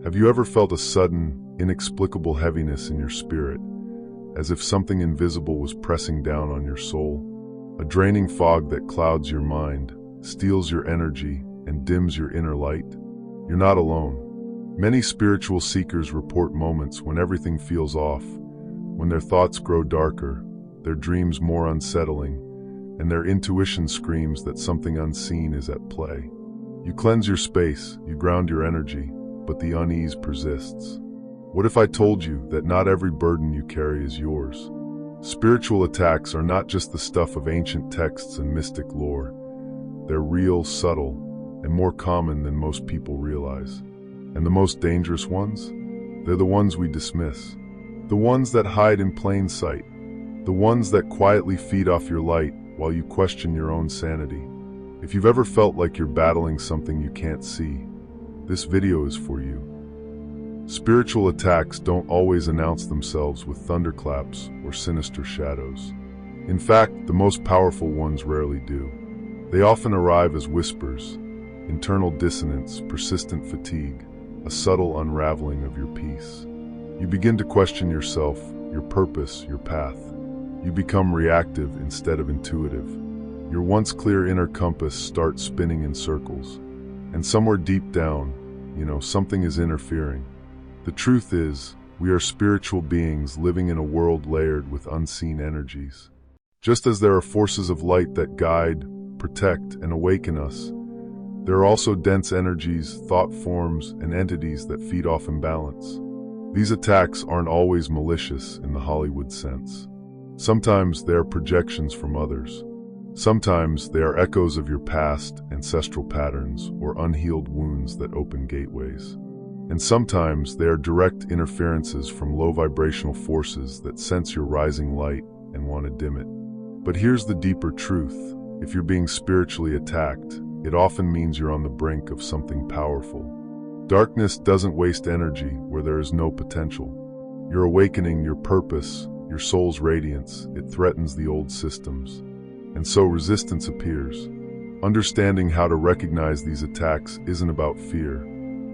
Have you ever felt a sudden, inexplicable heaviness in your spirit, as if something invisible was pressing down on your soul? A draining fog that clouds your mind, steals your energy, and dims your inner light? You're not alone. Many spiritual seekers report moments when everything feels off, when their thoughts grow darker, their dreams more unsettling, and their intuition screams that something unseen is at play. You cleanse your space, you ground your energy, but the unease persists. What if I told you that not every burden you carry is yours? Spiritual attacks are not just the stuff of ancient texts and mystic lore. They're real, subtle, and more common than most people realize. And the most dangerous ones? They're the ones we dismiss. The ones that hide in plain sight. The ones that quietly feed off your light while you question your own sanity. If you've ever felt like you're battling something you can't see, this video is for you. Spiritual attacks don't always announce themselves with thunderclaps or sinister shadows. In fact, the most powerful ones rarely do. They often arrive as whispers, internal dissonance, persistent fatigue, a subtle unraveling of your peace. You begin to question yourself, your purpose, your path. You become reactive instead of intuitive. Your once clear inner compass starts spinning in circles. And somewhere deep down, something is interfering. The truth is, we are spiritual beings living in a world layered with unseen energies. Just as there are forces of light that guide, protect, and awaken us, there are also dense energies, thought forms, and entities that feed off imbalance. These attacks aren't always malicious in the Hollywood sense. Sometimes they are projections from others. Sometimes they are echoes of your past, ancestral patterns, or unhealed wounds that open gateways. And sometimes they are direct interferences from low vibrational forces that sense your rising light and want to dim it. But here's the deeper truth. If you're being spiritually attacked, it often means you're on the brink of something powerful. Darkness doesn't waste energy where there is no potential. You're awakening your purpose, your soul's radiance. It threatens the old systems. And so resistance appears. Understanding how to recognize these attacks isn't about fear,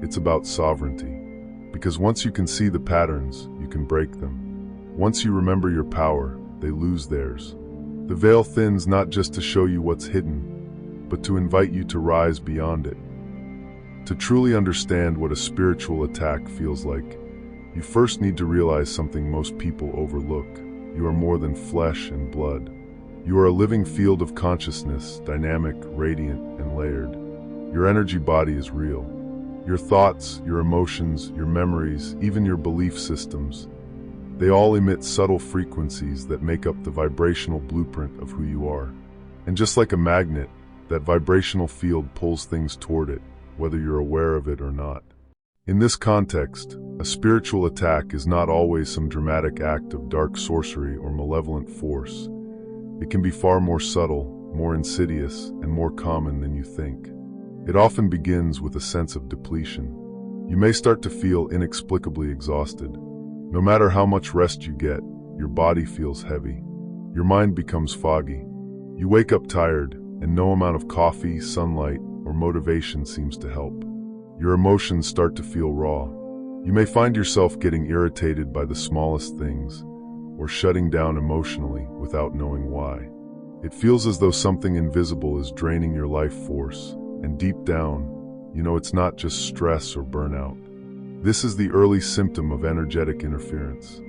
it's about sovereignty. Because once you can see the patterns, you can break them. Once you remember your power, they lose theirs. The veil thins not just to show you what's hidden, but to invite you to rise beyond it. To truly understand what a spiritual attack feels like, you first need to realize something most people overlook. You are more than flesh and blood. You are a living field of consciousness, dynamic, radiant, and layered. Your energy body is real. Your thoughts, your emotions, your memories, even your belief systems, they all emit subtle frequencies that make up the vibrational blueprint of who you are. And just like a magnet, that vibrational field pulls things toward it, whether you're aware of it or not. In this context, a spiritual attack is not always some dramatic act of dark sorcery or malevolent force. It can be far more subtle, more insidious, and more common than you think. It often begins with a sense of depletion. You may start to feel inexplicably exhausted. No matter how much rest you get, your body feels heavy. Your mind becomes foggy. You wake up tired, and no amount of coffee, sunlight, or motivation seems to help. Your emotions start to feel raw. You may find yourself getting irritated by the smallest things, or shutting down emotionally without knowing why. It feels as though something invisible is draining your life force, and deep down, it's not just stress or burnout. This is the early symptom of energetic interference.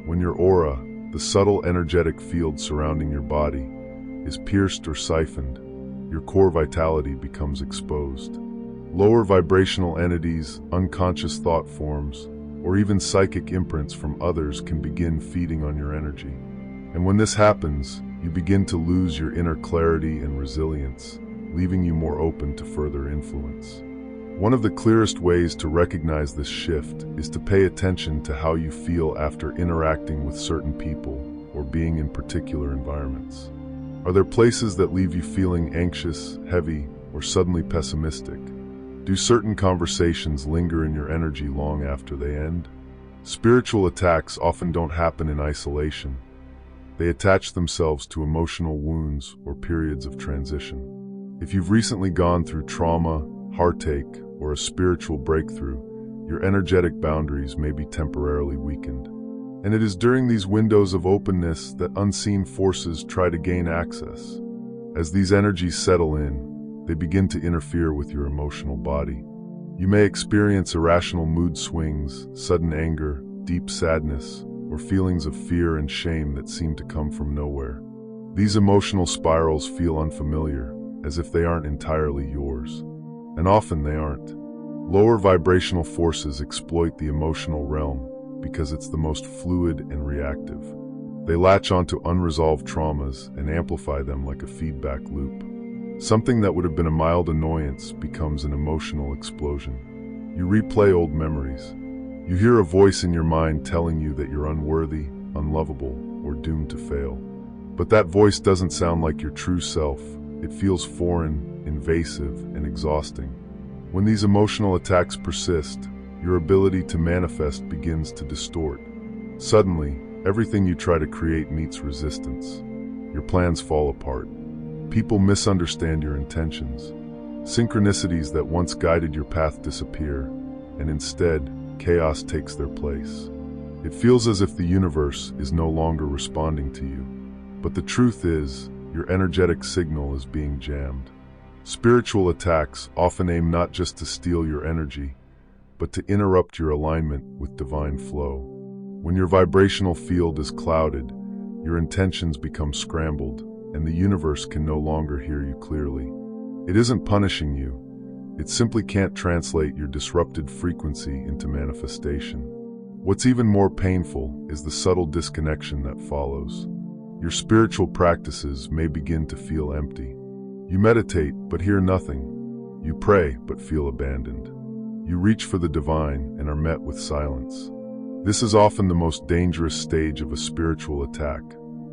When your aura, the subtle energetic field surrounding your body, is pierced or siphoned, your core vitality becomes exposed. Lower vibrational entities, unconscious thought forms, or even psychic imprints from others can begin feeding on your energy. And when this happens, you begin to lose your inner clarity and resilience, leaving you more open to further influence. One of the clearest ways to recognize this shift is to pay attention to how you feel after interacting with certain people or being in particular environments. Are there places that leave you feeling anxious, heavy, or suddenly pessimistic? Do certain conversations linger in your energy long after they end? Spiritual attacks often don't happen in isolation. They attach themselves to emotional wounds or periods of transition. If you've recently gone through trauma, heartache, or a spiritual breakthrough, your energetic boundaries may be temporarily weakened. And it is during these windows of openness that unseen forces try to gain access. As these energies settle in, they begin to interfere with your emotional body. You may experience irrational mood swings, sudden anger, deep sadness, or feelings of fear and shame that seem to come from nowhere. These emotional spirals feel unfamiliar, as if they aren't entirely yours. And often they aren't. Lower vibrational forces exploit the emotional realm because it's the most fluid and reactive. They latch onto unresolved traumas and amplify them like a feedback loop. Something that would have been a mild annoyance becomes an emotional explosion. You replay old memories. You hear a voice in your mind telling you that you're unworthy, unlovable, or doomed to fail. But that voice doesn't sound like your true self. It feels foreign, invasive, and exhausting. When these emotional attacks persist, your ability to manifest begins to distort. Suddenly, everything you try to create meets resistance. Your plans fall apart. People misunderstand your intentions. Synchronicities that once guided your path disappear, and instead, chaos takes their place. It feels as if the universe is no longer responding to you. But the truth is, your energetic signal is being jammed. Spiritual attacks often aim not just to steal your energy, but to interrupt your alignment with divine flow. When your vibrational field is clouded, your intentions become scrambled, and the universe can no longer hear you clearly. It isn't punishing you. It simply can't translate your disrupted frequency into manifestation. What's even more painful is the subtle disconnection that follows. Your spiritual practices may begin to feel empty. You meditate, but hear nothing. You pray, but feel abandoned. You reach for the divine and are met with silence. This is often the most dangerous stage of a spiritual attack,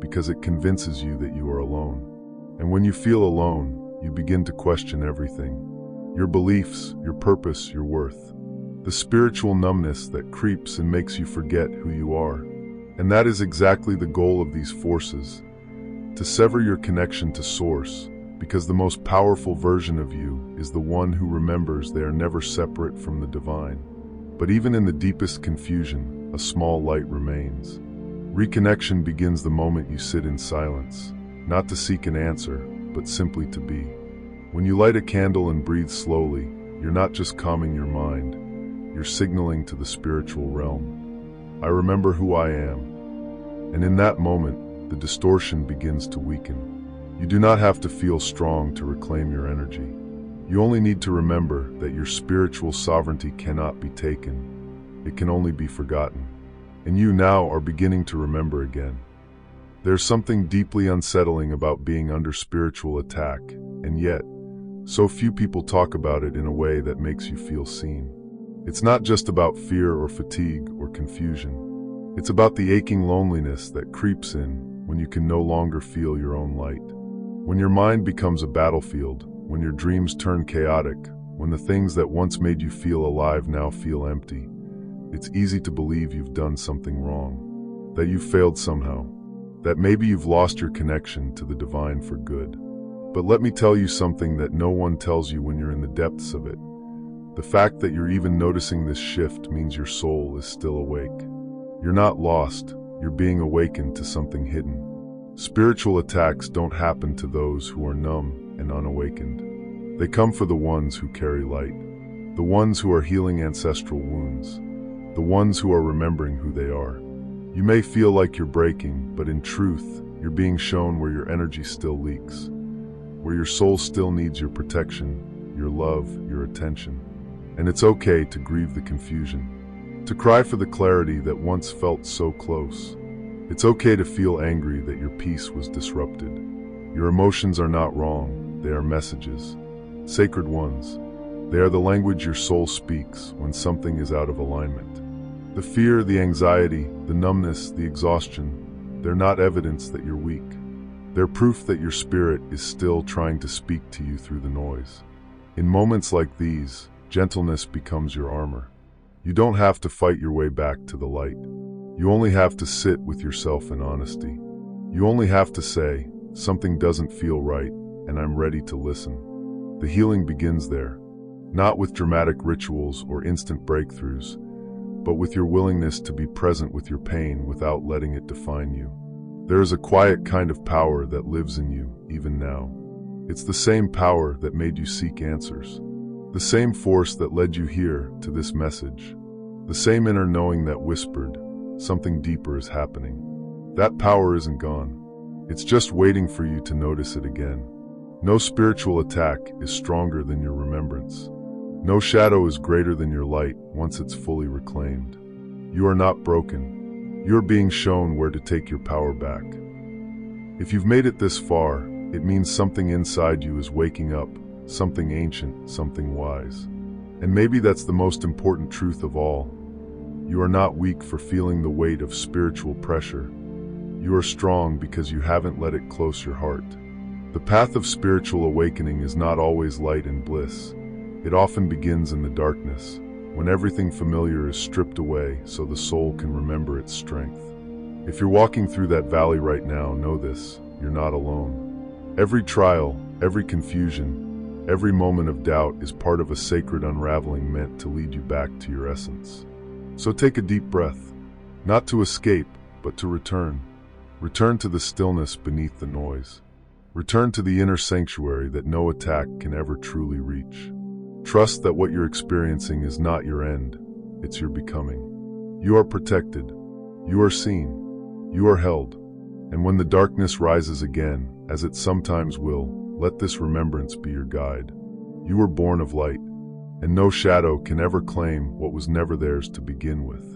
because it convinces you that you are alone. And when you feel alone, you begin to question everything. Your beliefs, your purpose, your worth. The spiritual numbness that creeps and makes you forget who you are. And that is exactly the goal of these forces, to sever your connection to Source, because the most powerful version of you is the one who remembers they are never separate from the divine. But even in the deepest confusion, a small light remains. Reconnection begins the moment you sit in silence, not to seek an answer, but simply to be. When you light a candle and breathe slowly, you're not just calming your mind, you're signaling to the spiritual realm. I remember who I am. And in that moment, the distortion begins to weaken. You do not have to feel strong to reclaim your energy. You only need to remember that your spiritual sovereignty cannot be taken. It can only be forgotten. And you now are beginning to remember again. There's something deeply unsettling about being under spiritual attack, and yet, so few people talk about it in a way that makes you feel seen. It's not just about fear or fatigue or confusion. It's about the aching loneliness that creeps in when you can no longer feel your own light. When your mind becomes a battlefield, when your dreams turn chaotic, when the things that once made you feel alive now feel empty, it's easy to believe you've done something wrong, that you've failed somehow, that maybe you've lost your connection to the divine for good. But let me tell you something that no one tells you when you're in the depths of it. The fact that you're even noticing this shift means your soul is still awake. You're not lost, you're being awakened to something hidden. Spiritual attacks don't happen to those who are numb and unawakened. They come for the ones who carry light, the ones who are healing ancestral wounds, the ones who are remembering who they are. You may feel like you're breaking, but in truth, you're being shown where your energy still leaks, where your soul still needs your protection, your love, your attention. And it's okay to grieve the confusion, to cry for the clarity that once felt so close. It's okay to feel angry that your peace was disrupted. Your emotions are not wrong, they are messages, sacred ones. They are the language your soul speaks when something is out of alignment. The fear, the anxiety, the numbness, the exhaustion, they're not evidence that you're weak. They're proof that your spirit is still trying to speak to you through the noise. In moments like these, gentleness becomes your armor. You don't have to fight your way back to the light. You only have to sit with yourself in honesty. You only have to say, something doesn't feel right, and I'm ready to listen. The healing begins there. not with dramatic rituals or instant breakthroughs, but with your willingness to be present with your pain without letting it define you. There is a quiet kind of power that lives in you, even now. It's the same power that made you seek answers. The same force that led you here to this message. The same inner knowing that whispered, something deeper is happening. That power isn't gone. It's just waiting for you to notice it again. No spiritual attack is stronger than your remembrance. No shadow is greater than your light once it's fully reclaimed. You are not broken. You are being shown where to take your power back. If you've made it this far, it means something inside you is waking up, something ancient, something wise. And maybe that's the most important truth of all. You are not weak for feeling the weight of spiritual pressure. You are strong because you haven't let it close your heart. The path of spiritual awakening is not always light and bliss. It often begins in the darkness, when everything familiar is stripped away so the soul can remember its strength. If you're walking through that valley right now, know this, you're not alone. Every trial, every confusion, every moment of doubt is part of a sacred unraveling meant to lead you back to your essence. So take a deep breath, not to escape, but to return. Return to the stillness beneath the noise. Return to the inner sanctuary that no attack can ever truly reach. Trust that what you're experiencing is not your end, it's your becoming. You are protected, you are seen, you are held. And when the darkness rises again, as it sometimes will, let this remembrance be your guide. You were born of light, and no shadow can ever claim what was never theirs to begin with.